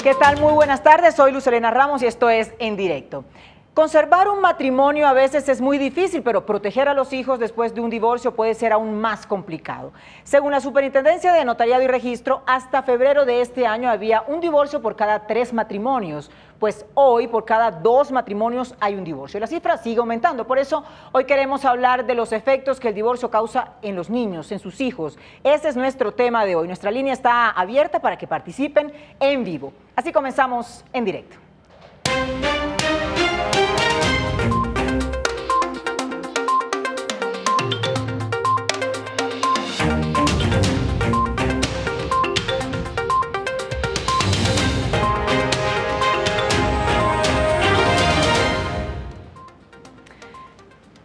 ¿Qué tal? Muy buenas tardes, soy Luz Helena Ramos y esto es En Directo. Conservar un matrimonio a veces es muy difícil, pero proteger a los hijos después de un divorcio puede ser aún más complicado. Según la Superintendencia de Notariado y Registro, hasta febrero de este año había un divorcio por cada 3 matrimonios, pues hoy por cada 2 matrimonios hay un divorcio. La cifra sigue aumentando, por eso hoy queremos hablar de los efectos que el divorcio causa en los niños, en sus hijos. Ese es nuestro tema de hoy. Nuestra línea está abierta para que participen en vivo. Así comenzamos En Directo.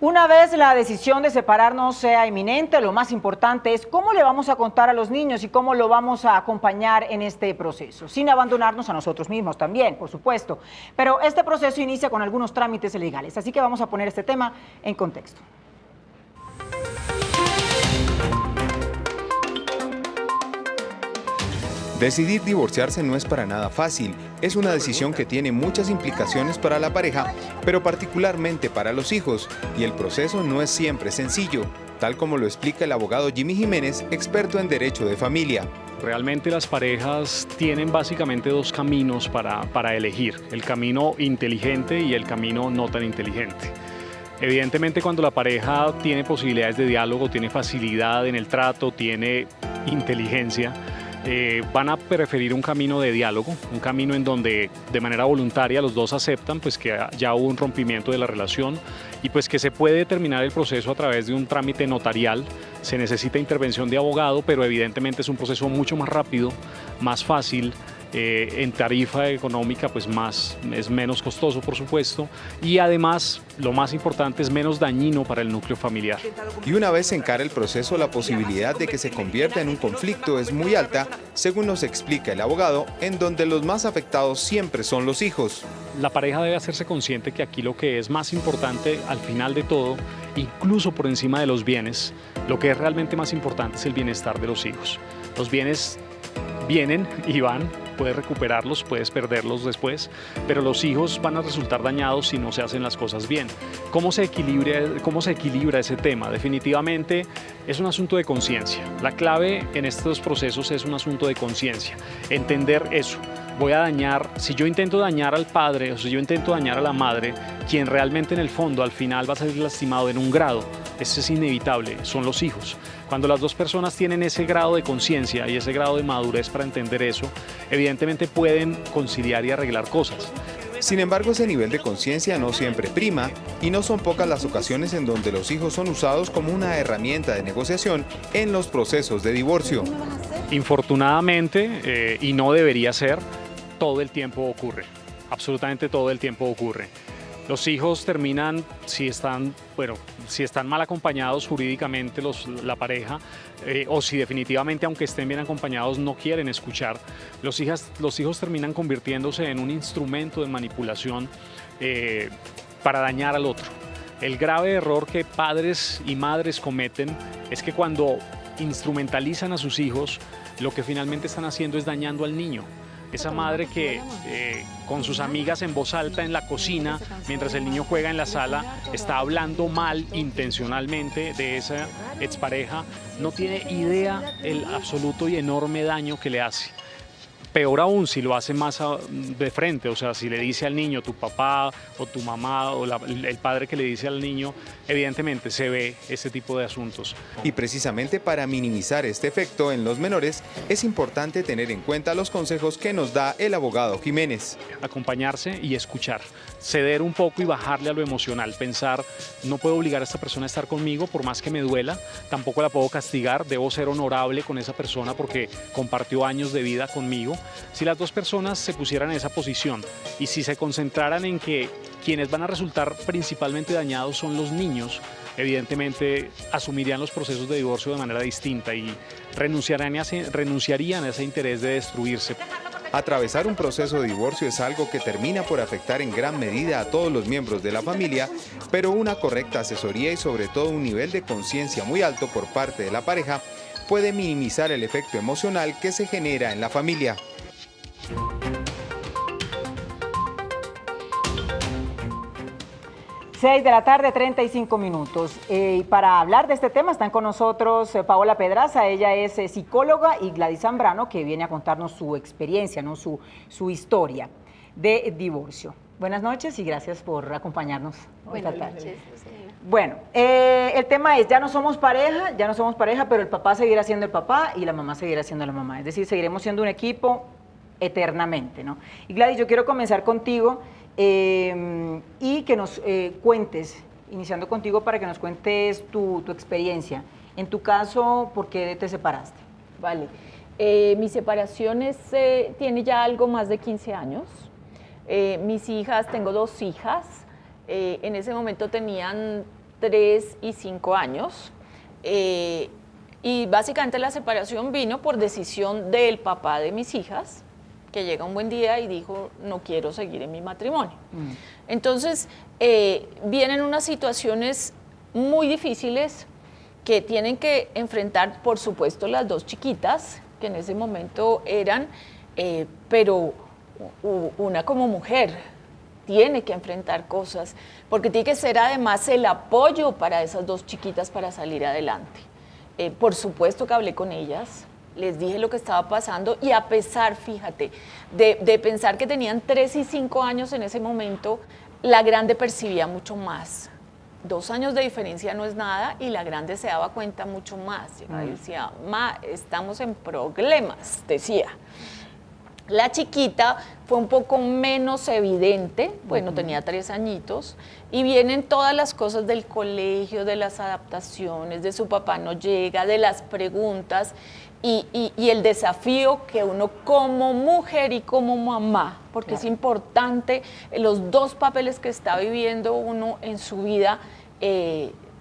Una vez la decisión de separarnos sea inminente, lo más importante es cómo le vamos a contar a los niños y cómo lo vamos a acompañar en este proceso, sin abandonarnos a nosotros mismos también, por supuesto. Pero este proceso inicia con algunos trámites legales, así que vamos a poner este tema en contexto. Decidir divorciarse no es para nada fácil, es una decisión que tiene muchas implicaciones para la pareja, pero particularmente para los hijos, y el proceso no es siempre sencillo, tal como lo explica el abogado Jimmy Jiménez, experto en derecho de familia. Realmente las parejas tienen básicamente 2 caminos para elegir, el camino inteligente y el camino no tan inteligente. Evidentemente cuando la pareja tiene posibilidades de diálogo, tiene facilidad en el trato, tiene inteligencia, van a preferir un camino de diálogo, un camino en donde de manera voluntaria los dos aceptan pues que ya hubo un rompimiento de la relación y pues que se puede terminar el proceso a través de un trámite notarial. Se necesita intervención de abogado, pero evidentemente es un proceso mucho más rápido, más fácil. En tarifa económica pues es menos costoso, por supuesto, y además lo más importante es menos dañino para el núcleo familiar. Y una vez se encara el proceso, la posibilidad de que se convierta en un conflicto es muy alta, según nos explica el abogado, en donde los más afectados siempre son los hijos. La pareja debe hacerse consciente que aquí lo que es más importante al final de todo, incluso por encima de los bienes, lo que es realmente más importante es el bienestar de los hijos. Los bienes vienen y van, puedes recuperarlos, puedes perderlos después, pero los hijos van a resultar dañados si no se hacen las cosas bien. ¿Cómo se equilibra ese tema? Definitivamente es un asunto de conciencia. La clave en estos procesos es un asunto de conciencia, entender eso. Voy a dañar, si yo intento dañar al padre o si yo intento dañar a la madre, quien realmente en el fondo al final va a salir lastimado en un grado, eso es inevitable, son los hijos. Cuando las 2 personas tienen ese grado de conciencia y ese grado de madurez para entender eso, evidentemente pueden conciliar y arreglar cosas. Sin embargo, ese nivel de conciencia no siempre prima y no son pocas las ocasiones en donde los hijos son usados como una herramienta de negociación en los procesos de divorcio. Infortunadamente, y no debería ser, todo el tiempo ocurre, absolutamente todo el tiempo ocurre. Los hijos terminan, si están mal acompañados jurídicamente la pareja, o si definitivamente, aunque estén bien acompañados, no quieren escuchar, los hijos terminan convirtiéndose en un instrumento de manipulación para dañar al otro. El grave error que padres y madres cometen es que cuando instrumentalizan a sus hijos, lo que finalmente están haciendo es dañando al niño. Esa madre que con sus amigas en voz alta en la cocina, mientras el niño juega en la sala, está hablando mal intencionalmente de esa expareja, no tiene idea el absoluto y enorme daño que le hace. Peor aún si lo hace más de frente, o sea, si le dice al niño tu papá o tu mamá o el padre que le dice al niño, evidentemente se ve ese tipo de asuntos. Y precisamente para minimizar este efecto en los menores, es importante tener en cuenta los consejos que nos da el abogado Jiménez. Acompañarse y escuchar, ceder un poco y bajarle a lo emocional, pensar, no puedo obligar a esta persona a estar conmigo por más que me duela, tampoco la puedo castigar, debo ser honorable con esa persona porque compartió años de vida conmigo. Si las 2 personas se pusieran en esa posición y si se concentraran en que quienes van a resultar principalmente dañados son los niños, evidentemente asumirían los procesos de divorcio de manera distinta y renunciarían a ese interés de destruirse. Atravesar un proceso de divorcio es algo que termina por afectar en gran medida a todos los miembros de la familia, pero una correcta asesoría y sobre todo un nivel de conciencia muy alto por parte de la pareja puede minimizar el efecto emocional que se genera en la familia. 6 de la tarde, 35 minutos. Y para hablar de este tema están con nosotros Paola Pedraza, ella es psicóloga, y Gladys Zambrano, que viene a contarnos su experiencia, ¿no? su historia de divorcio. Buenas noches y gracias por acompañarnos esta tarde. Bueno, el tema es, ya no somos pareja, pero el papá seguirá siendo el papá y la mamá seguirá siendo la mamá. Es decir, seguiremos siendo un equipo eternamente, ¿no? Y Gladys, yo quiero comenzar contigo y que nos cuentes, iniciando contigo, para que nos cuentes tu experiencia. En tu caso, ¿por qué te separaste? Vale, mi separación tiene ya algo más de 15 años. Mis hijas, tengo 2 hijas, en ese momento tenían 3 y 5 años. Y básicamente la separación vino por decisión del papá de mis hijas, que llega un buen día y dijo, no quiero seguir en mi matrimonio. Entonces, vienen unas situaciones muy difíciles que tienen que enfrentar, por supuesto, las 2 chiquitas, que en ese momento eran, pero una como mujer tiene que enfrentar cosas, porque tiene que ser además el apoyo para esas 2 chiquitas para salir adelante. Por supuesto que hablé con ellas, les dije lo que estaba pasando, y a pesar, fíjate, de pensar que tenían 3 y 5 años en ese momento, la grande percibía mucho más. 2 años de diferencia no es nada, y la grande se daba cuenta mucho más. Y decía, ma, estamos en problemas, decía. La chiquita fue un poco menos evidente, bueno, tenía 3 añitos, y vienen todas las cosas del colegio, de las adaptaciones, de su papá no llega, de las preguntas, y el desafío que uno como mujer y como mamá, porque claro, es importante, los 2 papeles que está viviendo uno en su vida,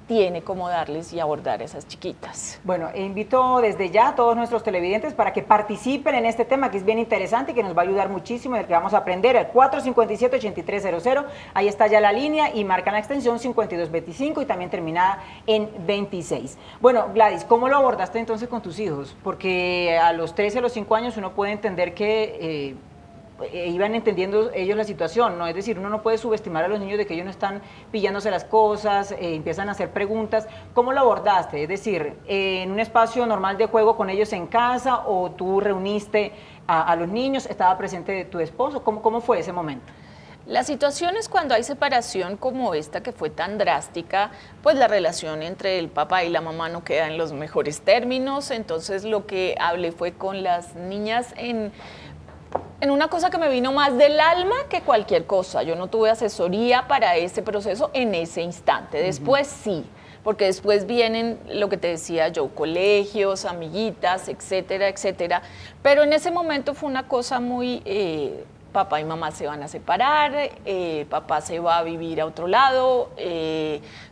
tiene como darles y abordar a esas chiquitas. Bueno, invito desde ya a todos nuestros televidentes para que participen en este tema, que es bien interesante y que nos va a ayudar muchísimo, del que vamos a aprender. El 457-8300, ahí está ya la línea, y marcan la extensión 5225 y también terminada en 26. Bueno, Gladys, ¿cómo lo abordaste entonces con tus hijos? Porque a los 13, a los 5 años uno puede entender que iban entendiendo ellos la situación, ¿no? Es decir, uno no puede subestimar a los niños de que ellos no están pillándose las cosas, empiezan a hacer preguntas. ¿Cómo lo abordaste? Es decir, ¿en un espacio normal de juego con ellos en casa, o tú reuniste a los niños, estaba presente tu esposo? ¿Cómo fue ese momento? Las situaciones cuando hay separación como esta, que fue tan drástica, pues la relación entre el papá y la mamá no queda en los mejores términos. Entonces lo que hablé fue con las niñas en una cosa que me vino más del alma que cualquier cosa. Yo no tuve asesoría para ese proceso en ese instante. Después sí, porque después vienen, lo que te decía yo, colegios, amiguitas, etcétera, etcétera. Pero en ese momento fue una cosa muy, papá y mamá se van a separar, papá se va a vivir a otro lado,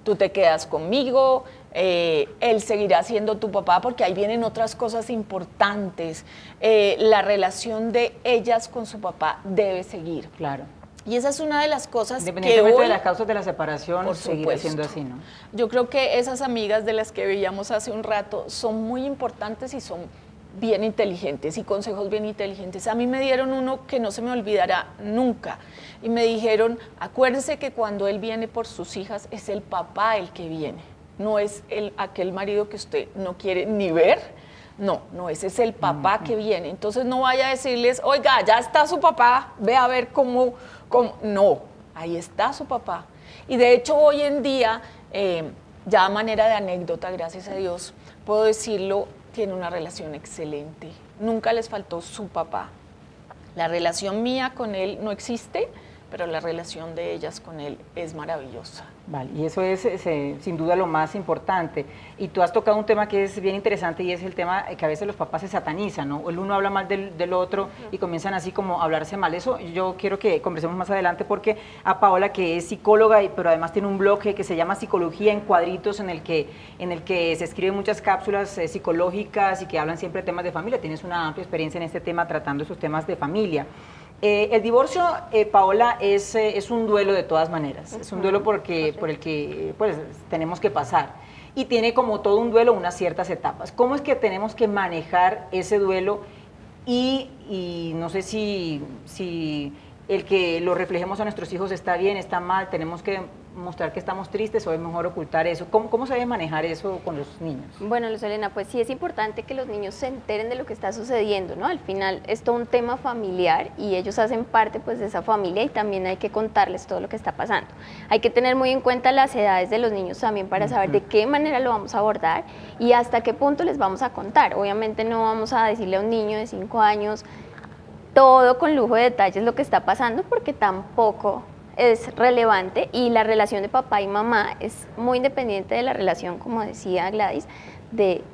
tú te quedas conmigo, él seguirá siendo tu papá, porque ahí vienen otras cosas importantes. La relación de ellas con su papá debe seguir. Claro. Y esa es una de las cosas que independientemente hoy, de las causas de la separación, seguirá siendo así, ¿no? Yo creo que esas amigas de las que veíamos hace un rato son muy importantes y son bien inteligentes, y consejos bien inteligentes. A mí me dieron uno que no se me olvidará nunca, y me dijeron, acuérdese que cuando él viene por sus hijas, es el papá el que viene, no es aquel marido que usted no quiere ni ver. No, ese es el papá que viene. Entonces no vaya a decirles, oiga, ya está su papá, ve a ver cómo. No, ahí está su papá. Y de hecho hoy en día, ya a manera de anécdota, gracias a Dios, puedo decirlo, tiene una relación excelente. Nunca les faltó su papá. La relación mía con él no existe, pero la relación de ellas con él es maravillosa. Vale, y eso es sin duda lo más importante. Y tú has tocado un tema que es bien interesante, y es el tema que a veces los papás se satanizan, ¿no? El uno habla mal del otro y comienzan así como a hablarse mal. Eso yo quiero que conversemos más adelante, porque a Paola, que es psicóloga, pero además tiene un blog que se llama Psicología en Cuadritos, en el que se escriben muchas cápsulas psicológicas y que hablan siempre de temas de familia. Tienes una amplia experiencia en este tema, tratando esos temas de familia. El divorcio, Paola, es un duelo de todas maneras, es un duelo por el que pues, tenemos que pasar, y tiene como todo un duelo unas ciertas etapas. ¿Cómo es que tenemos que manejar ese duelo? Y no sé si el que lo reflejemos a nuestros hijos está bien, está mal, tenemos que mostrar que estamos tristes o es mejor ocultar eso? ¿Cómo se debe manejar eso con los niños? Bueno, Luz Helena, pues sí es importante que los niños se enteren de lo que está sucediendo, ¿no? Al final es todo un tema familiar y ellos hacen parte pues de esa familia y también hay que contarles todo lo que está pasando. Hay que tener muy en cuenta las edades de los niños también para saber de qué manera lo vamos a abordar y hasta qué punto les vamos a contar. Obviamente no vamos a decirle a un niño de 5 años todo con lujo de detalles lo que está pasando porque tampoco es relevante y la relación de papá y mamá es muy independiente de la relación, como decía Gladys, de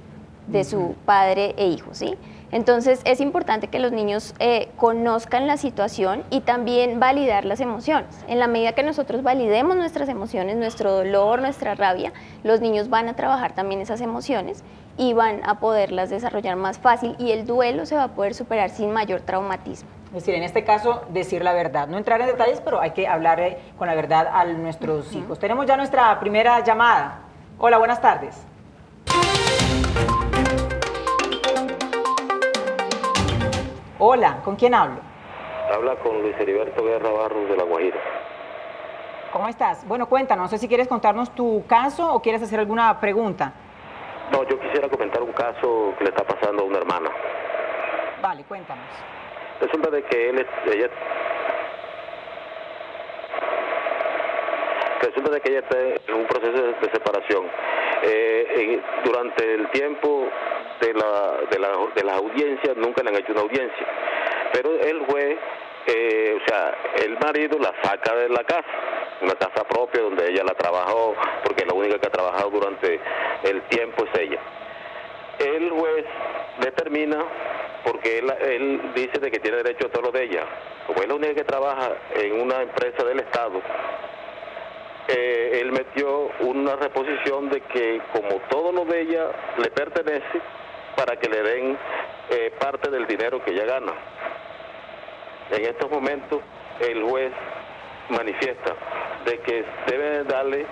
su padre e hijo, ¿sí? Entonces es importante que los niños conozcan la situación y también validar las emociones. En la medida que nosotros validemos nuestras emociones, nuestro dolor, nuestra rabia, los niños van a trabajar también esas emociones y van a poderlas desarrollar más fácil y el duelo se va a poder superar sin mayor traumatismo. Es decir, en este caso, decir la verdad. No entrar en detalles, pero hay que hablar con la verdad a nuestros hijos. Tenemos ya nuestra primera llamada. Hola, buenas tardes. Hola, ¿con quién hablo? Habla con Luis Heriberto Guerra Barros de La Guajira. ¿Cómo estás? Bueno, cuéntanos, no sé si quieres contarnos tu caso o quieres hacer alguna pregunta. No, yo quisiera comentar un caso que le está pasando a una hermana. Vale, cuéntanos. Resulta de que ella está en un proceso de separación. Durante el tiempo de las audiencias nunca le han hecho una audiencia, pero el juez, el marido la saca de la casa, una casa propia donde ella la trabajó, porque la única que ha trabajado durante el tiempo es ella. El juez determina, porque él dice de que tiene derecho a todo lo de ella, como es la única que trabaja en una empresa del Estado, él metió una reposición de que como todo lo de ella le pertenece, para que le den parte del dinero que ella gana. En estos momentos el juez manifiesta de que debe darle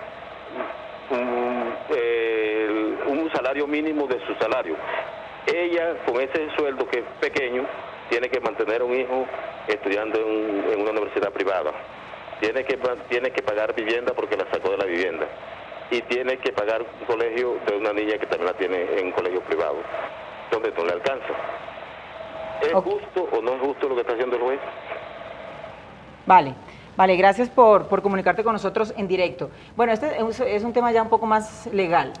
un salario mínimo de su salario. Ella, con ese sueldo que es pequeño, tiene que mantener a un hijo estudiando en una universidad privada. Tiene que pagar vivienda porque la sacó de la vivienda. Y tiene que pagar un colegio de una niña que también la tiene en un colegio privado, donde no le alcanza. ¿Es justo o no es justo lo que está haciendo el juez? Vale, gracias por comunicarte con nosotros en directo. Bueno, este es un tema ya un poco más legal,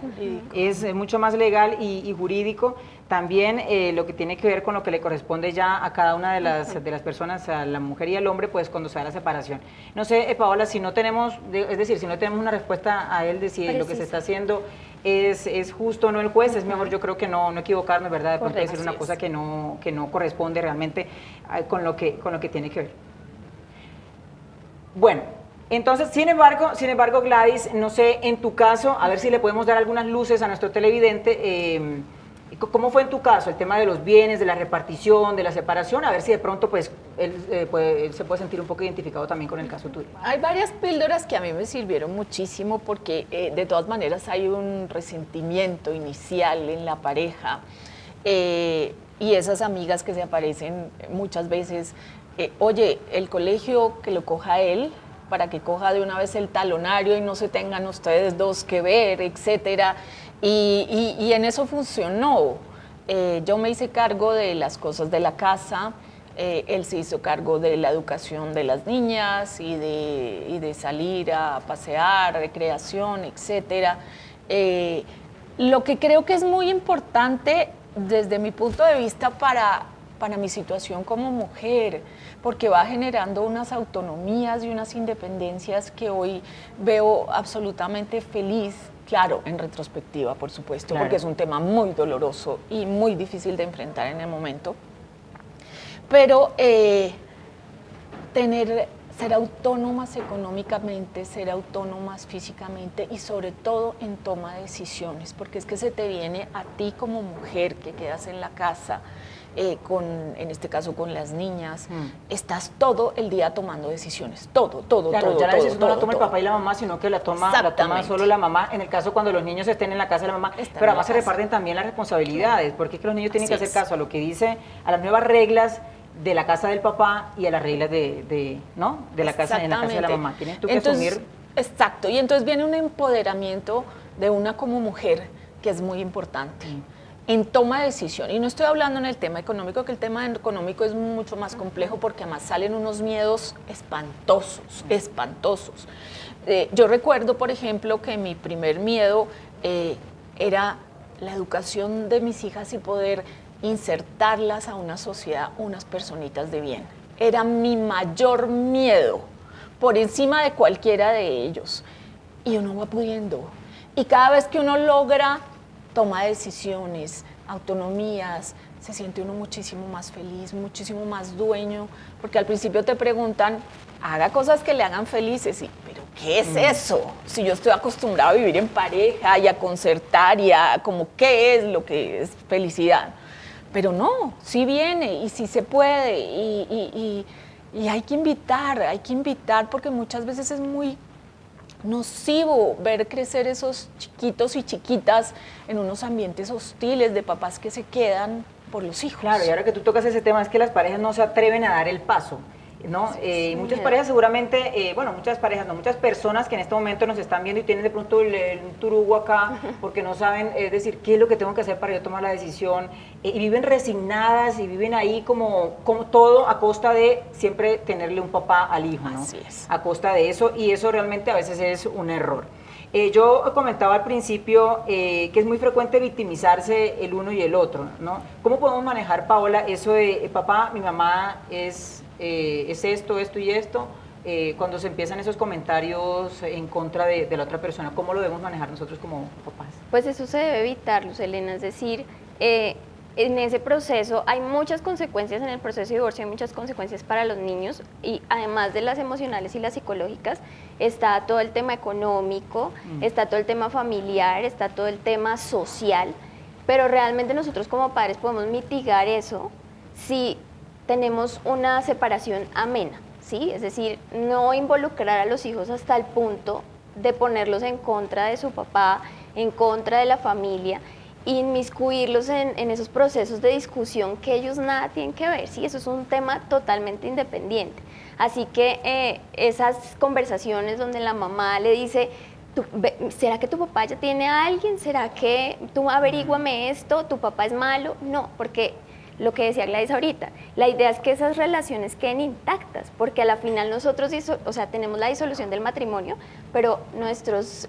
es mucho más legal y jurídico. También lo que tiene que ver con lo que le corresponde ya a cada una de las personas, a la mujer y al hombre, pues cuando se da la separación. No sé, Paola, si no tenemos, es decir, si no tenemos una respuesta a él de si lo que se está haciendo es justo o no el juez, es mejor yo creo que no equivocarnos, ¿verdad? De pronto decir una cosa que no corresponde realmente con lo que tiene que ver. Bueno, entonces, sin embargo, Gladys, no sé, en tu caso, a ver si le podemos dar algunas luces a nuestro televidente. ¿Cómo fue en tu caso el tema de los bienes, de la repartición, de la separación? A ver si de pronto pues él se puede sentir un poco identificado también con el caso tuyo. Hay varias píldoras que a mí me sirvieron muchísimo porque de todas maneras hay un resentimiento inicial en la pareja y esas amigas que se aparecen muchas veces, oye, el colegio que lo coja él, para que coja de una vez el talonario y no se tengan ustedes dos que ver, etcétera. Y en eso funcionó. Yo me hice cargo de las cosas de la casa, él se hizo cargo de la educación de las niñas y de salir a pasear, recreación, etcétera. Lo que creo que es muy importante desde mi punto de vista para mi situación como mujer, porque va generando unas autonomías y unas independencias que hoy veo absolutamente feliz, claro, en retrospectiva, por supuesto, claro, porque es un tema muy doloroso y muy difícil de enfrentar en el momento, pero ser autónomas económicamente, ser autónomas físicamente y sobre todo en toma de decisiones, porque es que se te viene a ti como mujer que quedas en la casa, en este caso con las niñas, estás todo el día tomando decisiones, todo. Claro, ya la decisión no la toma el papá y la mamá, sino que la toma solo la mamá, en el caso cuando los niños estén en la casa de la mamá, pero además se reparten también las responsabilidades, porque es que los niños tienen que hacer caso a lo que dice, a las nuevas reglas de la casa del papá y a las reglas de la casa, en la casa de la mamá. Tienes tú que asumir Exacto, y entonces viene un empoderamiento de una como mujer que es muy importante en toma de decisión. Y no estoy hablando en el tema económico, que el tema económico es mucho más complejo porque además salen unos miedos espantosos, espantosos. Yo recuerdo, por ejemplo, que mi primer miedo era la educación de mis hijas y poder insertarlas a una sociedad, unas personitas de bien. Era mi mayor miedo, por encima de cualquiera de ellos. Y uno va pudiendo. Y cada vez que uno logra tomar decisiones, autonomías, se siente uno muchísimo más feliz, muchísimo más dueño, porque al principio te preguntan, haga cosas que le hagan felices, y, pero ¿qué es eso? Si yo estoy acostumbrado a vivir en pareja y a concertar y a como qué es lo que es felicidad. Pero no, sí viene y sí se puede y hay que invitar porque muchas veces es muy nocivo ver crecer esos chiquitos y chiquitas en unos ambientes hostiles de papás que se quedan por los hijos. Claro, y ahora que tú tocas ese tema, es que las parejas no se atreven a dar el paso, ¿no? Muchas parejas seguramente, muchas personas que en este momento nos están viendo y tienen de pronto un turugo acá, porque no saben decir qué es lo que tengo que hacer para yo tomar la decisión, y viven resignadas y viven ahí como todo a costa de siempre tenerle un papá al hijo, ¿no? Así es. A costa de eso, y eso realmente a veces es un error. Yo comentaba al principio que es muy frecuente victimizarse el uno y el otro, ¿no? ¿Cómo podemos manejar, Paola, eso de papá, mi mamá es esto y esto, cuando se empiezan esos comentarios en contra de la otra persona? ¿Cómo lo debemos manejar nosotros como papás? Pues eso se debe evitar, Luz Helena, es decir, en ese proceso hay muchas consecuencias, en el proceso de divorcio hay muchas consecuencias para los niños, y además de las emocionales y las psicológicas, está todo el tema económico, está todo el tema familiar, está todo el tema social, pero realmente nosotros como padres podemos mitigar eso si tenemos una separación amena, ¿sí? Es decir, no involucrar a los hijos hasta el punto de ponerlos en contra de su papá, en contra de la familia, inmiscuirlos en esos procesos de discusión que ellos nada tienen que ver, ¿sí? Eso es un tema totalmente independiente. Así que esas conversaciones donde la mamá le dice, ¿será que tu papá ya tiene a alguien? ¿Será que tú averíguame esto? ¿Tu papá es malo? No, porque lo que decía Gladys ahorita, la idea es que esas relaciones queden intactas, porque a la final nosotros, tenemos la disolución del matrimonio, pero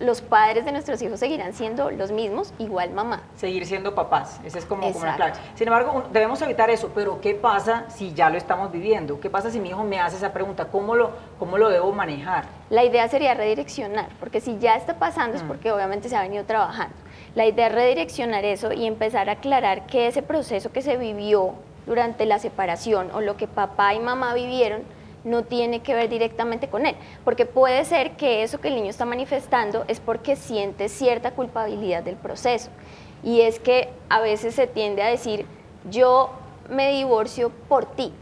los padres de nuestros hijos seguirán siendo los mismos, igual mamá. Seguir siendo papás, esa es como la clave. Sin embargo, debemos evitar eso, pero ¿qué pasa si ya lo estamos viviendo? ¿Qué pasa si mi hijo me hace esa pregunta? ¿Cómo lo debo manejar? La idea sería redireccionar, porque si ya está pasando es porque obviamente se ha venido trabajando. La idea es redireccionar eso y empezar a aclarar que ese proceso que se vivió durante la separación o lo que papá y mamá vivieron no tiene que ver directamente con él, porque puede ser que eso que el niño está manifestando es porque siente cierta culpabilidad del proceso, y es que a veces se tiende a decir, yo me divorcio por ti,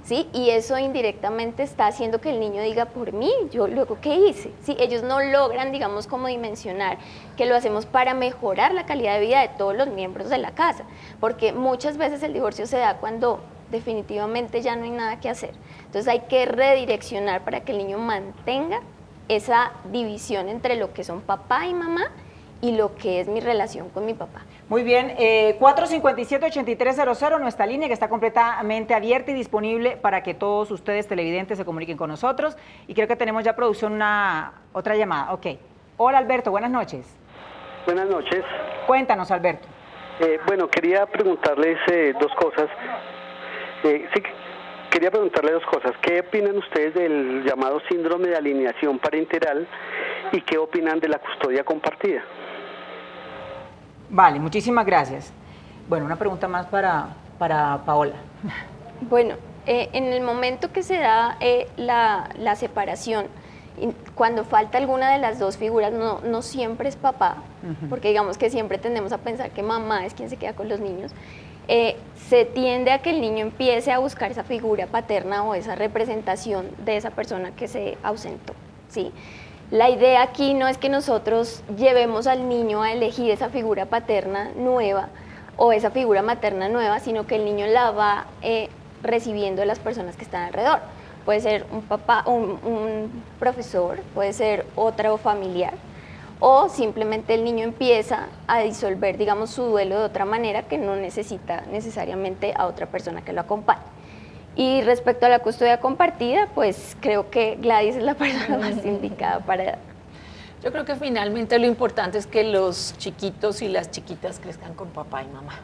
¿sí? Y eso indirectamente está haciendo que el niño diga, por mí, yo luego ¿qué hice? ¿Sí? Ellos no logran, digamos, como dimensionar que lo hacemos para mejorar la calidad de vida de todos los miembros de la casa, porque muchas veces el divorcio se da cuando definitivamente ya no hay nada que hacer. Entonces hay que redireccionar para que el niño mantenga esa división entre lo que son papá y mamá y lo que es mi relación con mi papá. Muy bien, 457-8300, nuestra línea que está completamente abierta y disponible para que todos ustedes televidentes se comuniquen con nosotros, y creo que tenemos ya producción otra llamada. Ok. Hola Alberto, buenas noches. Buenas noches. Cuéntanos, Alberto. Bueno, quería preguntarles dos cosas. Quería preguntarle dos cosas. ¿Qué opinan ustedes del llamado síndrome de alienación parental y qué opinan de la custodia compartida? Vale, muchísimas gracias. Bueno, una pregunta más para Paola. Bueno, en el momento que se da la separación, cuando falta alguna de las dos figuras, no siempre es papá, porque digamos que siempre tendemos a pensar que mamá es quien se queda con los niños, se tiende a que el niño empiece a buscar esa figura paterna o esa representación de esa persona que se ausentó, ¿sí? La idea aquí no es que nosotros llevemos al niño a elegir esa figura paterna nueva o esa figura materna nueva, sino que el niño la va recibiendo de las personas que están alrededor. Puede ser un papá, un profesor, puede ser otro familiar, o simplemente el niño empieza a disolver, digamos, su duelo de otra manera que no necesita necesariamente a otra persona que lo acompañe. Y respecto a la custodia compartida, pues creo que Gladys es la persona más indicada para... Yo creo que finalmente lo importante es que los chiquitos y las chiquitas crezcan con papá y mamá.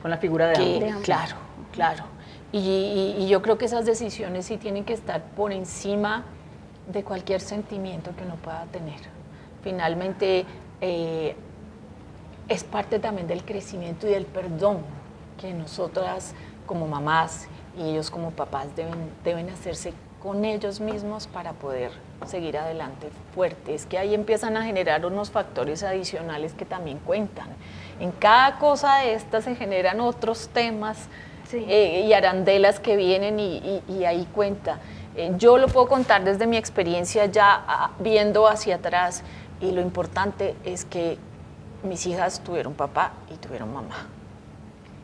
Con la figura de ambos. Claro, claro. Y yo creo que esas decisiones sí tienen que estar por encima de cualquier sentimiento que uno pueda tener. Finalmente, es parte también del crecimiento y del perdón que nosotras como mamás y ellos como papás deben hacerse con ellos mismos para poder seguir adelante fuerte. Es que ahí empiezan a generar unos factores adicionales que también cuentan. En cada cosa de estas se generan otros temas y arandelas que vienen y ahí cuenta. Yo lo puedo contar desde mi experiencia ya viendo hacia atrás, y lo importante es que mis hijas tuvieron papá y tuvieron mamá.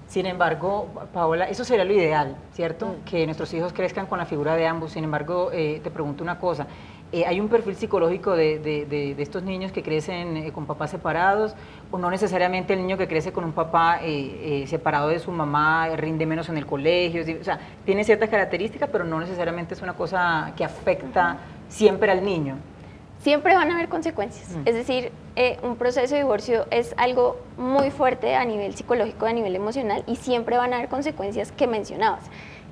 Sin embargo, Paola, eso sería lo ideal, ¿cierto? Que nuestros hijos crezcan con la figura de ambos. Sin embargo, te pregunto una cosa. ¿Hay un perfil psicológico de estos niños que crecen con papás separados, o no necesariamente el niño que crece con un papá separado de su mamá rinde menos en el colegio? O sea, tiene ciertas características, pero no necesariamente es una cosa que afecta siempre al niño. Siempre van a haber consecuencias. Es decir, un proceso de divorcio es algo muy fuerte a nivel psicológico, a nivel emocional, y siempre van a haber consecuencias que mencionabas.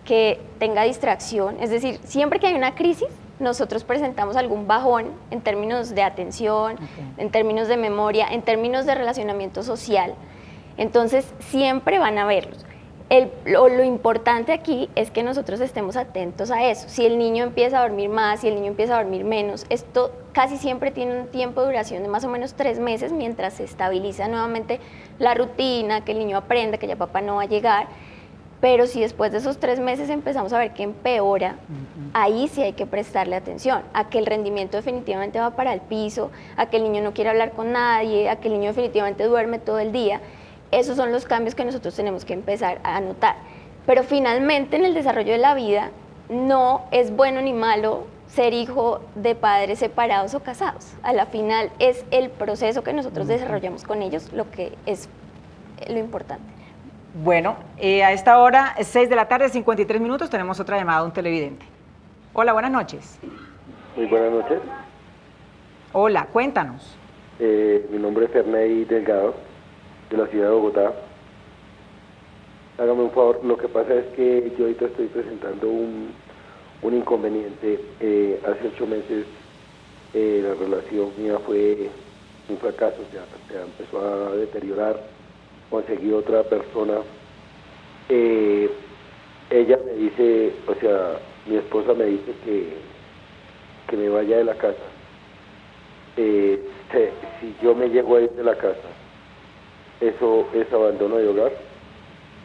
Que tenga distracción, es decir, siempre que hay una crisis, nosotros presentamos algún bajón en términos de atención, en términos de memoria, en términos de relacionamiento social. Entonces, siempre van a verlos. Lo importante aquí es que nosotros estemos atentos a eso. Si el niño empieza a dormir más, si el niño empieza a dormir menos, esto casi siempre tiene un tiempo de duración de más o menos 3 meses mientras se estabiliza nuevamente la rutina, que el niño aprenda que ya papá no va a llegar. Pero si después de esos 3 meses empezamos a ver que empeora, ahí sí hay que prestarle atención, a que el rendimiento definitivamente va para el piso, a que el niño no quiere hablar con nadie, a que el niño definitivamente duerme todo el día. Esos son los cambios que nosotros tenemos que empezar a notar. Pero finalmente en el desarrollo de la vida no es bueno ni malo ser hijo de padres separados o casados. A la final es el proceso que nosotros desarrollamos con ellos lo que es lo importante. Bueno, a esta hora, 6 de la tarde, 53 minutos, tenemos otra llamada de un televidente. Hola, buenas noches. Muy buenas noches. Hola, cuéntanos. Mi nombre es Ferney Delgado, de la ciudad de Bogotá. Hágame un favor, lo que pasa es que yo ahorita estoy presentando un inconveniente. Hace 8 meses la relación mía fue un fracaso, se empezó a deteriorar, conseguí otra persona. Ella me dice, o sea, mi esposa me dice que me vaya de la casa. Si yo me llego a ir de la casa, eso es abandono de hogar,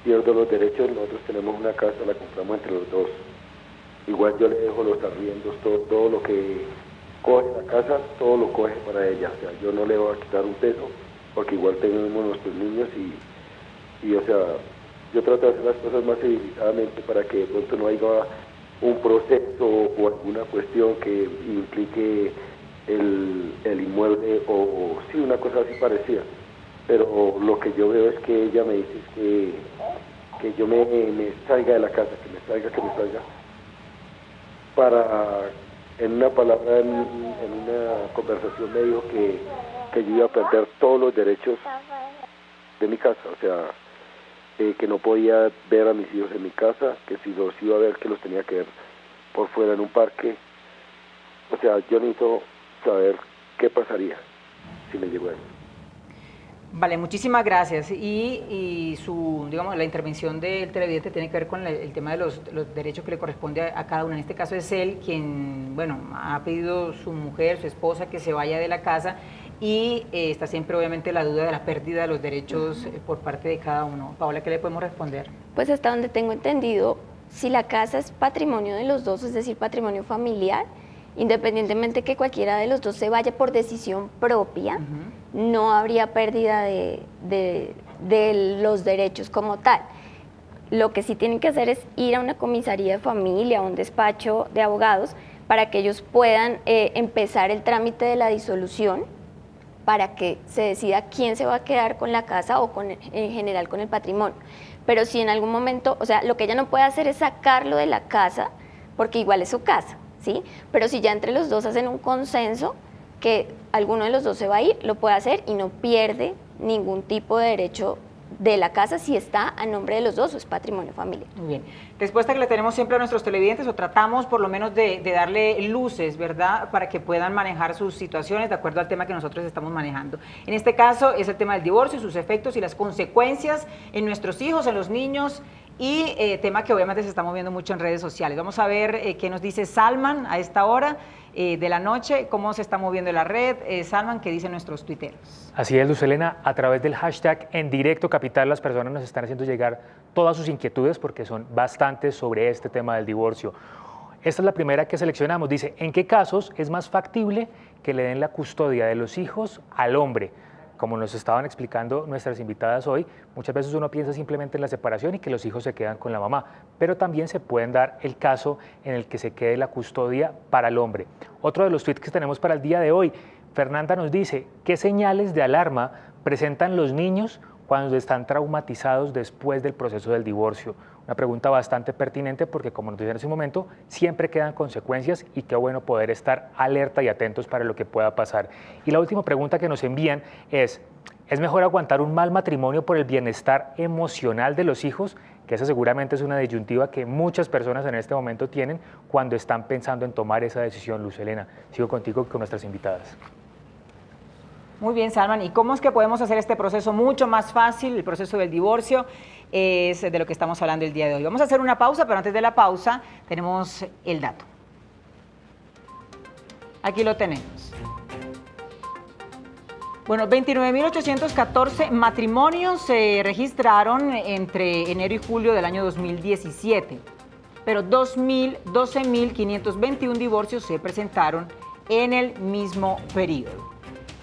pierdo los derechos. Nosotros tenemos una casa, la compramos entre los dos. Igual yo le dejo los arriendos, todo lo que coge la casa, todo lo coge para ella. O sea, yo no le voy a quitar un peso, porque igual tenemos nuestros niños y o sea, yo trato de hacer las cosas más civilizadamente para que de pronto no haya un proceso o alguna cuestión que implique el inmueble o sí, una cosa así parecida. Pero lo que yo veo es que ella me dice que yo me salga de la casa, que me salga, para, en una palabra, en una conversación me dijo que yo iba a perder todos los derechos de mi casa, o sea, que no podía ver a mis hijos en mi casa, que si los iba a ver, que los tenía que ver por fuera en un parque. O sea, yo necesito saber qué pasaría si me llego a eso. Vale, muchísimas gracias. Y su, digamos, la intervención del televidente tiene que ver con el tema de los derechos que le corresponde a cada uno. En este caso es él quien, bueno, ha pedido su mujer, su esposa, que se vaya de la casa, y está siempre obviamente la duda de la pérdida de los derechos por parte de cada uno. Paola, ¿qué le podemos responder? Pues hasta donde tengo entendido, si la casa es patrimonio de los dos, es decir, patrimonio familiar, independientemente que cualquiera de los dos se vaya por decisión propia, no habría pérdida de los derechos como tal. Lo que sí tienen que hacer es ir a una comisaría de familia, a un despacho de abogados, para que ellos puedan empezar el trámite de la disolución, para que se decida quién se va a quedar con la casa o en general con el patrimonio. Pero si en algún momento, o sea, lo que ella no puede hacer es sacarlo de la casa, porque igual es su casa, ¿sí? Pero si ya entre los dos hacen un consenso que alguno de los dos se va a ir, lo puede hacer y no pierde ningún tipo de derecho de la casa si está a nombre de los dos o es patrimonio familiar. Muy bien. Respuesta que le tenemos siempre a nuestros televidentes, o tratamos por lo menos de darle luces, ¿verdad?, para que puedan manejar sus situaciones de acuerdo al tema que nosotros estamos manejando. En este caso es el tema del divorcio, sus efectos y las consecuencias en nuestros hijos, en los niños, y tema que obviamente se está moviendo mucho en redes sociales. Vamos a ver qué nos dice Salman a esta hora de la noche, cómo se está moviendo la red. Salman, ¿qué dicen nuestros tuiteros? Así es, Luz Helena, a través del hashtag En Directo Capital las personas nos están haciendo llegar todas sus inquietudes porque son bastantes sobre este tema del divorcio. Esta es la primera que seleccionamos, dice, ¿en qué casos es más factible que le den la custodia de los hijos al hombre? Como nos estaban explicando nuestras invitadas hoy, muchas veces uno piensa simplemente en la separación y que los hijos se quedan con la mamá, pero también se pueden dar el caso en el que se quede la custodia para el hombre. Otro de los tweets que tenemos para el día de hoy, Fernanda nos dice, ¿qué señales de alarma presentan los niños cuando están traumatizados después del proceso del divorcio? Una pregunta bastante pertinente porque, como nos dicen en ese momento, siempre quedan consecuencias y qué bueno poder estar alerta y atentos para lo que pueda pasar. Y la última pregunta que nos envían ¿es mejor aguantar un mal matrimonio por el bienestar emocional de los hijos? Que esa seguramente es una disyuntiva que muchas personas en este momento tienen cuando están pensando en tomar esa decisión. Luz Helena, sigo contigo con nuestras invitadas. Muy bien, Salman. ¿Y cómo es que podemos hacer este proceso mucho más fácil? El proceso del divorcio es de lo que estamos hablando el día de hoy. Vamos a hacer una pausa, pero antes de la pausa tenemos el dato. Aquí lo tenemos. Bueno, 29.814 matrimonios se registraron entre enero y julio del año 2017, pero 12.521 divorcios se presentaron en el mismo periodo.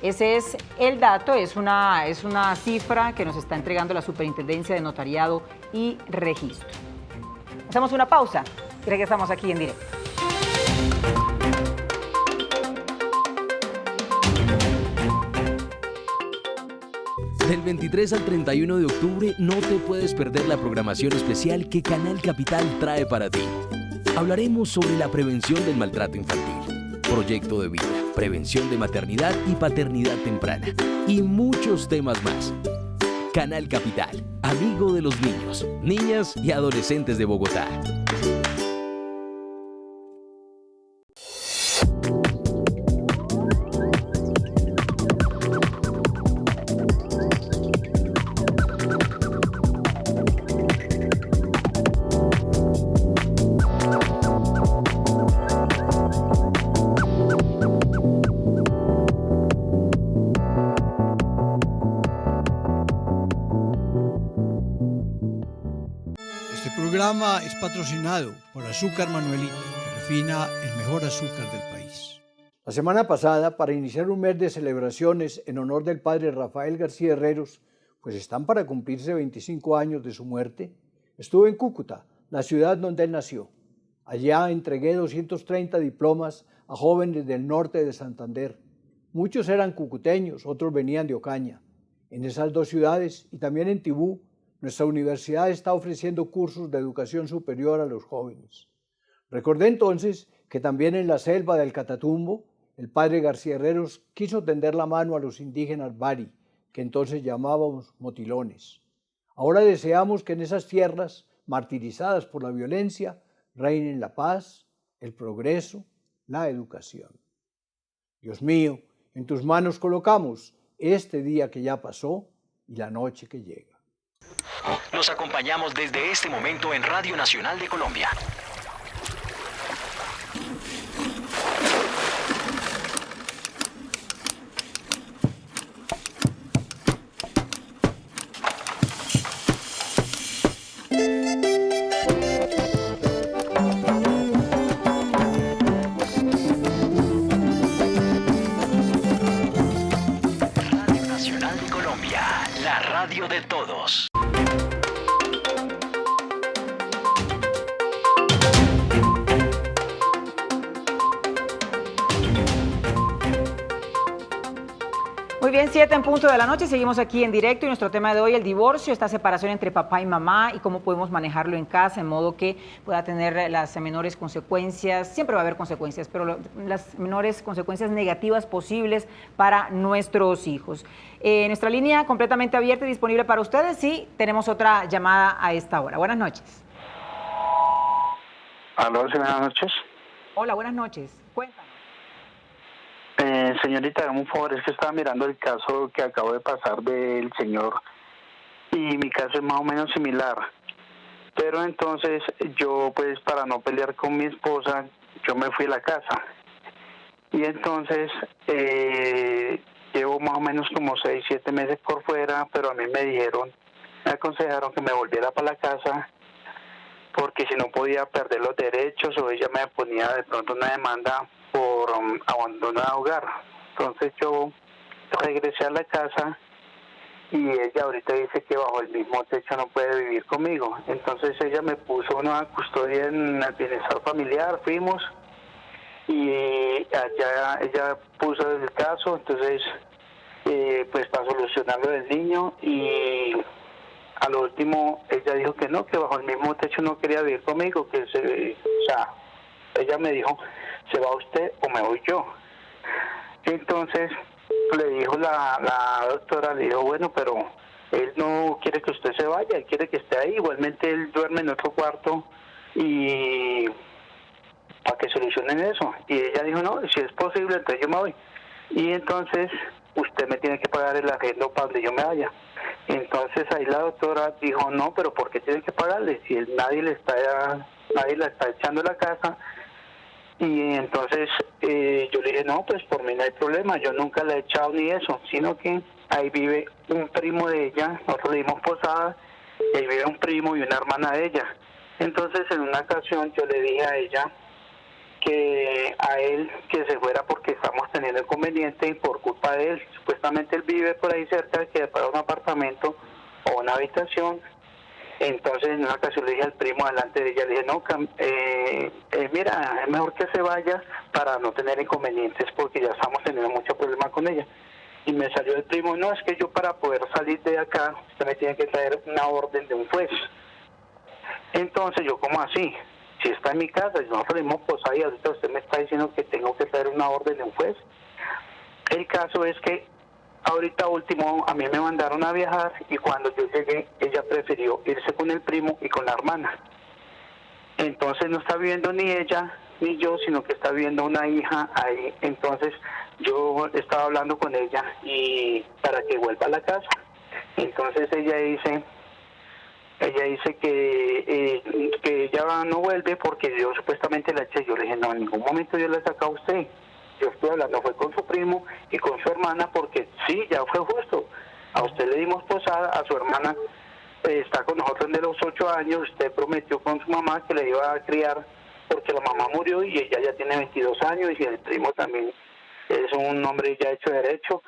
Ese es el dato, es una cifra que nos está entregando la Superintendencia de Notariado y Registro. Hacemos una pausa y regresamos aquí en directo. Del 23 al 31 de octubre no te puedes perder la programación especial que Canal Capital trae para ti. Hablaremos sobre la prevención del maltrato infantil, proyecto de vida, prevención de maternidad y paternidad temprana y muchos temas más. Canal Capital, amigo de los niños, niñas y adolescentes de Bogotá. El programa es patrocinado por Azúcar Manuelita, que refina el mejor azúcar del país. La semana pasada, para iniciar un mes de celebraciones en honor del padre Rafael García Herreros, pues están para cumplirse 25 años de su muerte, estuve en Cúcuta, la ciudad donde él nació. Allá entregué 230 diplomas a jóvenes del norte de Santander. Muchos eran cucuteños, otros venían de Ocaña. En esas dos ciudades y también en Tibú, nuestra universidad está ofreciendo cursos de educación superior a los jóvenes. Recordé entonces que también en la selva del Catatumbo, el padre García Herreros quiso tender la mano a los indígenas Bari, que entonces llamábamos motilones. Ahora deseamos que en esas tierras, martirizadas por la violencia, reinen la paz, el progreso, la educación. Dios mío, en tus manos colocamos este día que ya pasó y la noche que llega. Los acompañamos desde este momento en Radio Nacional de Colombia. Radio Nacional de Colombia, la radio de todos. Muy bien, 7 en punto de la noche, seguimos aquí en directo y nuestro tema de hoy, el divorcio, esta separación entre papá y mamá y cómo podemos manejarlo en casa en modo que pueda tener las menores consecuencias, siempre va a haber consecuencias, pero las menores consecuencias negativas posibles para nuestros hijos. Nuestra línea completamente abierta y disponible para ustedes y tenemos otra llamada a esta hora. Buenas noches. Aló, buenas noches. Hola, buenas noches. Cuéntanos. Señorita, dame un favor, es que estaba mirando el caso que acabo de pasar del señor y mi caso es más o menos similar. Pero entonces yo, pues para no pelear con mi esposa, yo me fui a la casa. Y entonces llevo más o menos como 6, 7 meses por fuera, pero a mí me aconsejaron que me volviera para la casa porque si no podía perder los derechos o ella me ponía de pronto una demanda por abandono de hogar. Entonces yo regresé a la casa y ella ahorita dice que bajo el mismo techo no puede vivir conmigo. Entonces ella me puso una custodia en el bienestar familiar, fuimos y allá ella puso el caso, entonces pues para solucionarlo del niño y a lo último ella dijo que no, que bajo el mismo techo no quería vivir conmigo, que ella me dijo, ¿se va usted o me voy yo? Entonces le dijo la doctora, le dijo, bueno, pero él no quiere que usted se vaya, él quiere que esté ahí, igualmente él duerme en otro cuarto y para que solucionen eso. Y ella dijo, no, si es posible, entonces yo me voy. Y entonces usted me tiene que pagar el arriendo para donde yo me vaya. Entonces ahí la doctora dijo, no, pero ¿por qué tiene que pagarle? Si nadie la está echando de la casa. Y entonces yo le dije, no, pues por mí no hay problema, yo nunca la he echado ni eso, sino que ahí vive un primo de ella, nosotros le dimos posada, y ahí vive un primo y una hermana de ella. Entonces en una ocasión yo le dije a ella que a él que se fuera porque estamos teniendo inconveniente y por culpa de él, supuestamente él vive por ahí cerca, que para un apartamento o una habitación. Entonces en una ocasión le dije al primo delante de ella, le dije, no, mira, es mejor que se vaya para no tener inconvenientes porque ya estamos teniendo mucho problema con ella. Y me salió el primo, no, es que yo para poder salir de acá, usted me tiene que traer una orden de un juez. Entonces yo, ¿cómo así? Si está en mi casa, y nosotros dimos posada y ahorita usted me está diciendo que tengo que traer una orden de un juez. El caso es que ahorita último a mí me mandaron a viajar y cuando yo llegué ella prefirió irse con el primo y con la hermana. Entonces no está viviendo ni ella ni yo, sino que está viviendo una hija ahí. Entonces yo estaba hablando con ella y para que vuelva a la casa. Entonces ella dice que ella no vuelve porque yo supuestamente la eché. Yo le dije, no, en ningún momento yo la saqué a usted. Yo estoy hablando, fue con su primo y con su hermana porque sí, ya fue justo. A usted le dimos posada, a su hermana está con nosotros desde los 8 años. Usted prometió con su mamá que le iba a criar porque la mamá murió y ella ya tiene 22 años y el primo también es un hombre ya hecho derecho.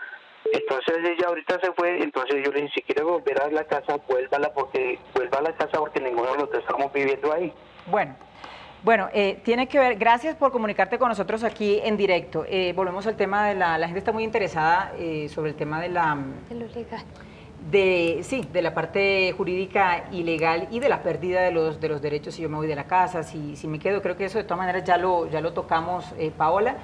Entonces ella ahorita se fue, entonces yo le dije, si quiere volver a la casa, vuelva a la casa porque ninguno de los dos estamos viviendo ahí. Bueno, tiene que ver, gracias por comunicarte con nosotros aquí en directo. Volvemos al tema de la gente está muy interesada sobre el tema de lo legal. De la parte jurídica y legal y de la pérdida de los derechos si yo me voy de la casa, si me quedo. Creo que eso de todas maneras ya lo tocamos, Paola.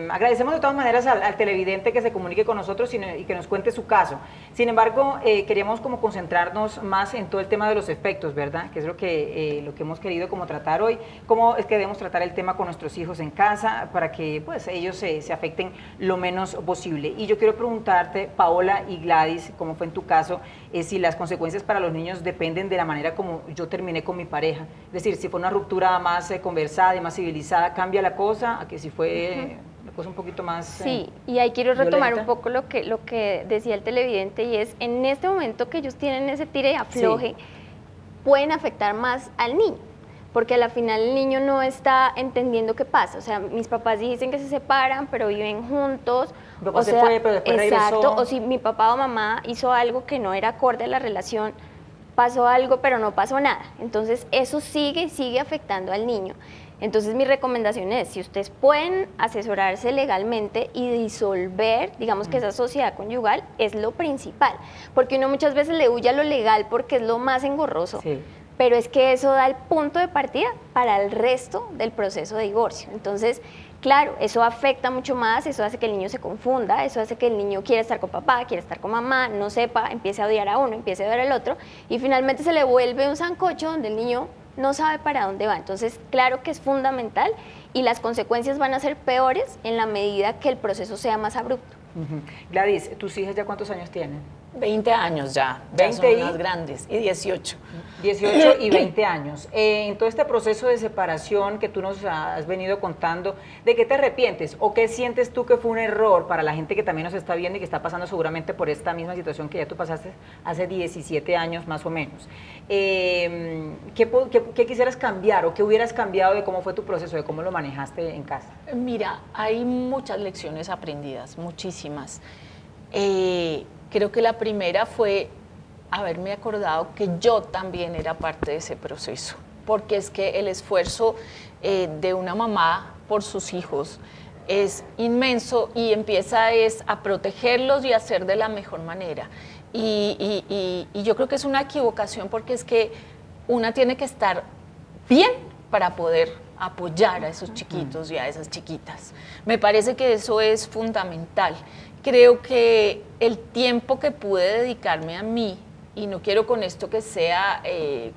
Agradecemos de todas maneras al televidente que se comunique con nosotros y que nos cuente su caso. Sin embargo, queríamos como concentrarnos más en todo el tema de los efectos, ¿verdad? Que es lo que hemos querido como tratar hoy. Cómo es que debemos tratar el tema con nuestros hijos en casa para que pues ellos se afecten lo menos posible. Y yo quiero preguntarte, Paola y Gladys, cómo fue en tu caso, si las consecuencias para los niños dependen de la manera como yo terminé con mi pareja. Es decir, si fue una ruptura más conversada y más civilizada, ¿cambia la cosa? A que si fue una cosa un poquito más Sí, y ahí quiero retomar violenta. un poco lo que decía el televidente y es, en este momento que ellos tienen ese tire y afloje, pueden afectar más al niño. Porque a la final el niño no está entendiendo qué pasa. O sea, mis papás dicen que se separan, pero viven juntos. Mi papá se fue, pero después exacto, regresó. o si mi papá o mamá hizo algo que no era acorde a la relación, pasó algo, pero no pasó nada. Entonces, eso sigue afectando al niño. Entonces mi recomendación es, si ustedes pueden asesorarse legalmente y disolver, digamos que esa sociedad conyugal es lo principal, porque uno muchas veces le huye a lo legal porque es lo más engorroso. Sí. Pero es que eso da el punto de partida para el resto del proceso de divorcio. Entonces, claro, eso afecta mucho más, eso hace que el niño se confunda, eso hace que el niño quiera estar con papá, quiera estar con mamá, no sepa, empiece a odiar a uno, empiece a odiar al otro, y finalmente se le vuelve un sancocho donde el niño no sabe para dónde va. Entonces, claro que es fundamental y las consecuencias van a ser peores en la medida que el proceso sea más abrupto. Gladys, ¿tus hijas ya cuántos años tienen? 20 años ya, 20 son más grandes, y 18. 18 y 20 años. En todo este proceso de separación que tú nos has venido contando, ¿de qué te arrepientes o qué sientes tú que fue un error para la gente que también nos está viendo y que está pasando seguramente por esta misma situación que ya tú pasaste hace 17 años más o menos? ¿Qué quisieras cambiar o qué hubieras cambiado de cómo fue tu proceso, de cómo lo manejaste en casa? Mira, hay muchas lecciones aprendidas, muchísimas. Creo que la primera fue haberme acordado que yo también era parte de ese proceso, porque es que el esfuerzo de una mamá por sus hijos es inmenso y empieza a protegerlos y a hacer de la mejor manera. Y yo creo que es una equivocación porque es que una tiene que estar bien para poder apoyar a esos chiquitos y a esas chiquitas. Me parece que eso es fundamental. Creo que el tiempo que pude dedicarme a mí, y no quiero con esto que sea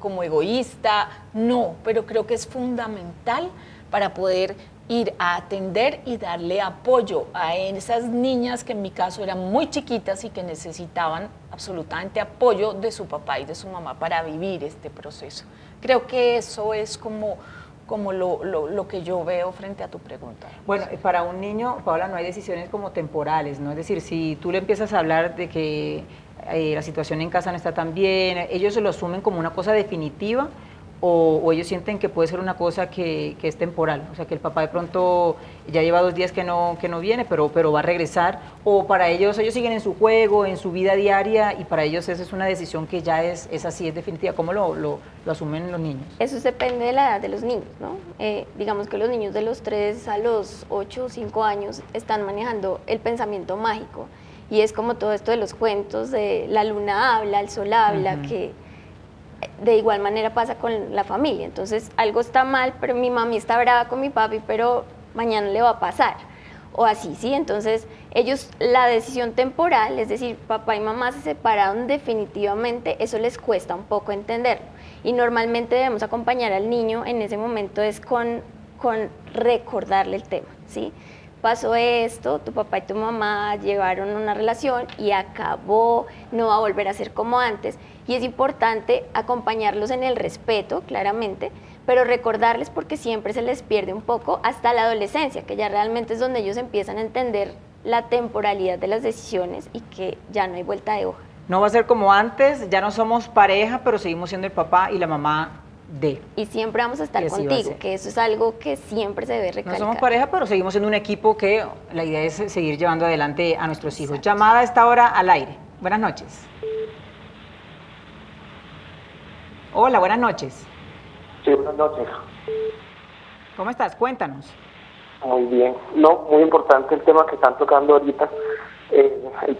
como egoísta, no, pero creo que es fundamental para poder ir a atender y darle apoyo a esas niñas que en mi caso eran muy chiquitas y que necesitaban absolutamente apoyo de su papá y de su mamá para vivir este proceso. Creo que eso es como lo que yo veo frente a tu pregunta. Bueno, para un niño, Paola, no hay decisiones como temporales, ¿no? Es decir, si tú le empiezas a hablar de que la situación en casa no está tan bien, ellos se lo asumen como una cosa definitiva o ellos sienten que puede ser una cosa que es temporal, o sea, que el papá de pronto ya lleva 2 días que no viene, pero va a regresar, o para ellos siguen en su juego, en su vida diaria, y para ellos esa es una decisión que ya es así, es definitiva. ¿Cómo lo asumen los niños? Eso depende de la edad de los niños, ¿no? Digamos que los niños de los 3 a los 8 o 5 años están manejando el pensamiento mágico, y es como todo esto de los cuentos de la luna habla, el sol habla, que de igual manera pasa con la familia. Entonces algo está mal, pero mi mami está brava con mi papi, pero mañana le va a pasar, o así, ¿sí? Entonces ellos, la decisión temporal, es decir, papá y mamá se separaron definitivamente, eso les cuesta un poco entenderlo, y normalmente debemos acompañar al niño en ese momento es con recordarle el tema, ¿sí? Pasó esto, tu papá y tu mamá llevaron una relación y acabó, no va a volver a ser como antes, y es importante acompañarlos en el respeto, claramente, pero recordarles porque siempre se les pierde un poco hasta la adolescencia, que ya realmente es donde ellos empiezan a entender la temporalidad de las decisiones y que ya no hay vuelta de hoja. No va a ser como antes, ya no somos pareja, pero seguimos siendo el papá y la mamá de. Y siempre vamos a estar contigo, que eso es algo que siempre se debe recalcar. No somos pareja, pero seguimos siendo un equipo que la idea es seguir llevando adelante a nuestros hijos. Llamada a esta hora al aire. Buenas noches. Hola, buenas noches. Sí, buenas noches. ¿Cómo estás? Cuéntanos. Muy bien. No, muy importante el tema que están tocando ahorita,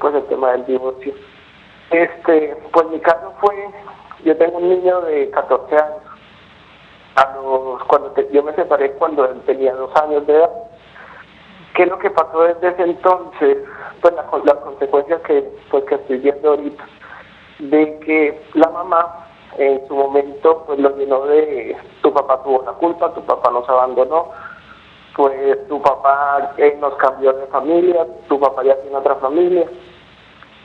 pues el tema del divorcio. Pues mi caso fue, yo tengo un niño de 14 años. Yo me separé cuando él tenía 2 años de edad. ¿Qué es lo que pasó desde ese entonces? Pues las consecuencias que estoy viendo ahorita, de que la mamá en su momento pues lo llenó de tu papá tuvo la culpa, tu papá nos abandonó, pues tu papá nos cambió de familia, tu papá ya tiene otra familia,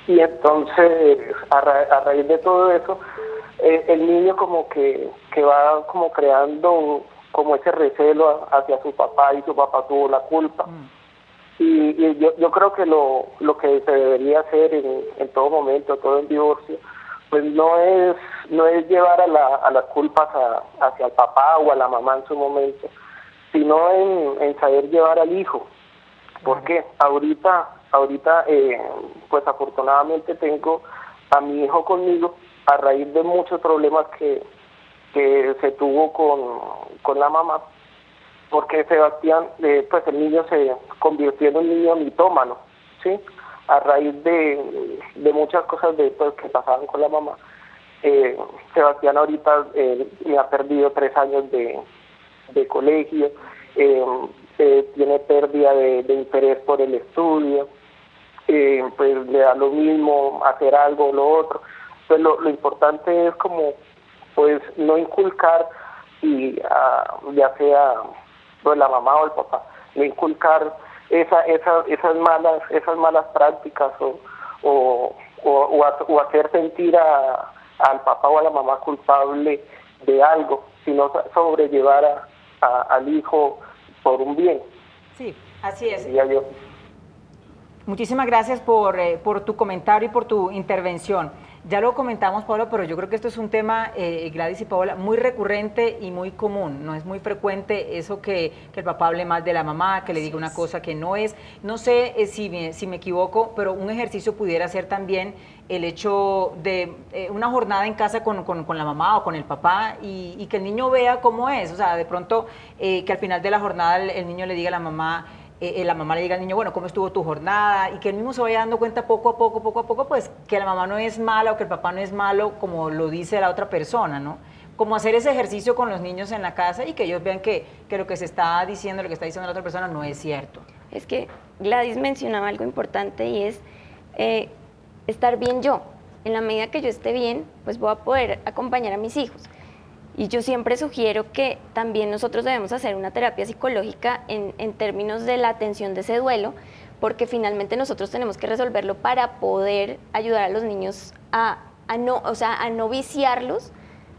y entonces a raíz de todo eso el niño como que va como creando como ese recelo hacia su papá, y su papá tuvo la culpa. Y yo creo que lo que se debería hacer en todo momento, todo el divorcio, pues no es llevar a las culpas hacia el papá o a la mamá en su momento, sino en saber llevar al hijo. ¿Por qué? Ahorita pues afortunadamente tengo a mi hijo conmigo a raíz de muchos problemas que se tuvo con la mamá, porque Sebastián, pues el niño se convirtió en un niño mitómano, ¿sí? A raíz de muchas cosas pues, que pasaban con la mamá. Sebastián ahorita me ha perdido 3 años de colegio, tiene pérdida de interés por el estudio, pues le da lo mismo hacer algo o lo otro. Entonces lo importante es como pues no inculcar y ya sea pues, la mamá o el papá, no inculcar esas malas prácticas o hacer sentir al papá o a la mamá culpable de algo, sino sobrellevar al hijo por un bien. Sí, así es. Yo. Muchísimas gracias por tu comentario y por tu intervención. Ya lo comentamos, Paola, pero yo creo que esto es un tema, Gladys y Paola, muy recurrente y muy común. No es muy frecuente eso que el papá hable mal de la mamá, que le diga una cosa que no es. No sé si me equivoco, pero un ejercicio pudiera ser también el hecho de una jornada en casa con la mamá o con el papá y que el niño vea cómo es. O sea, de pronto que al final de la jornada el niño le diga a la mamá le diga al niño, bueno, ¿cómo estuvo tu jornada? Y que el mismo se vaya dando cuenta poco a poco, pues que la mamá no es mala o que el papá no es malo como lo dice la otra persona, ¿no? Como hacer ese ejercicio con los niños en la casa y que ellos vean que lo que se está diciendo, lo que está diciendo la otra persona no es cierto. Es que Gladys mencionaba algo importante y es estar bien yo. En la medida que yo esté bien, pues voy a poder acompañar a mis hijos. Y yo siempre sugiero que también nosotros debemos hacer una terapia psicológica en términos de la atención de ese duelo, porque finalmente nosotros tenemos que resolverlo para poder ayudar a los niños a no viciarlos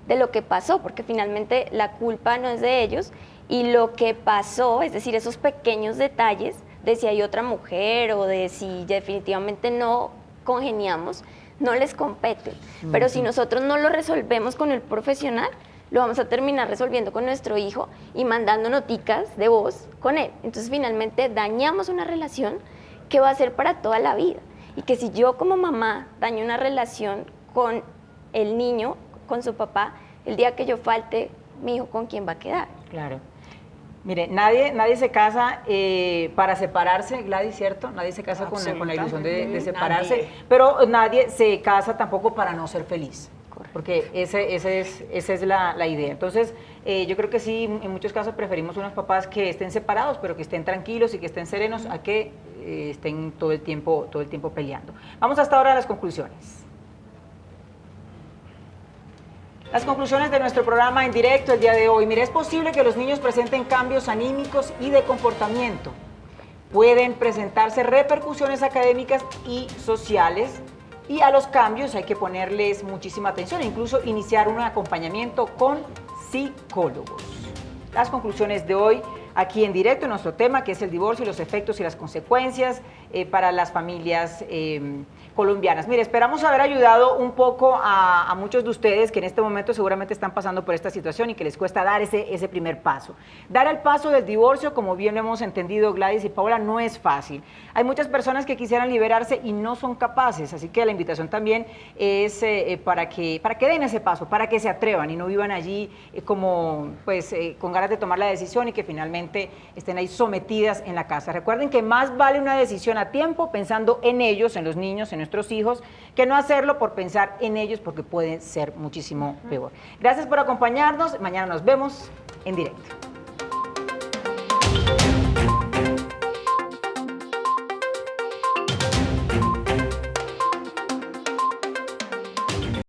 de lo que pasó, porque finalmente la culpa no es de ellos y lo que pasó, es decir, esos pequeños detalles de si hay otra mujer o de si definitivamente no congeniamos, no les compete. Pero si nosotros no lo resolvemos con el profesional, lo vamos a terminar resolviendo con nuestro hijo y mandando noticas de voz con él. Entonces finalmente dañamos una relación que va a ser para toda la vida. Y que si yo como mamá daño una relación con el niño, con su papá, el día que yo falte, mi hijo ¿con quién va a quedar? Claro. Mire, nadie se casa para separarse, Gladys, ¿cierto? Nadie se casa con la ilusión de separarse, nadie. Pero nadie se casa tampoco para no ser feliz. Porque esa es la idea. Entonces, yo creo que sí, en muchos casos preferimos unos papás que estén separados, pero que estén tranquilos y que estén serenos a que estén todo el tiempo peleando. Vamos hasta ahora a las conclusiones. Las conclusiones de nuestro programa en directo el día de hoy. Mire, es posible que los niños presenten cambios anímicos y de comportamiento. Pueden presentarse repercusiones académicas y sociales. Y a los cambios hay que ponerles muchísima atención e incluso iniciar un acompañamiento con psicólogos. Las conclusiones de hoy aquí en directo en nuestro tema, que es el divorcio y los efectos y las consecuencias para las familias colombianas. Mire, esperamos haber ayudado un poco a muchos de ustedes que en este momento seguramente están pasando por esta situación y que les cuesta dar ese primer paso. Dar el paso del divorcio, como bien lo hemos entendido Gladys y Paola, no es fácil. Hay muchas personas que quisieran liberarse y no son capaces, así que la invitación también es para que den ese paso, para que se atrevan y no vivan allí con ganas de tomar la decisión y que finalmente estén ahí sometidas en la casa. Recuerden que más vale una decisión a tiempo pensando en ellos, en los niños, en nuestros hijos, que no hacerlo por pensar en ellos porque puede ser muchísimo peor. Gracias por acompañarnos. Mañana nos vemos en directo.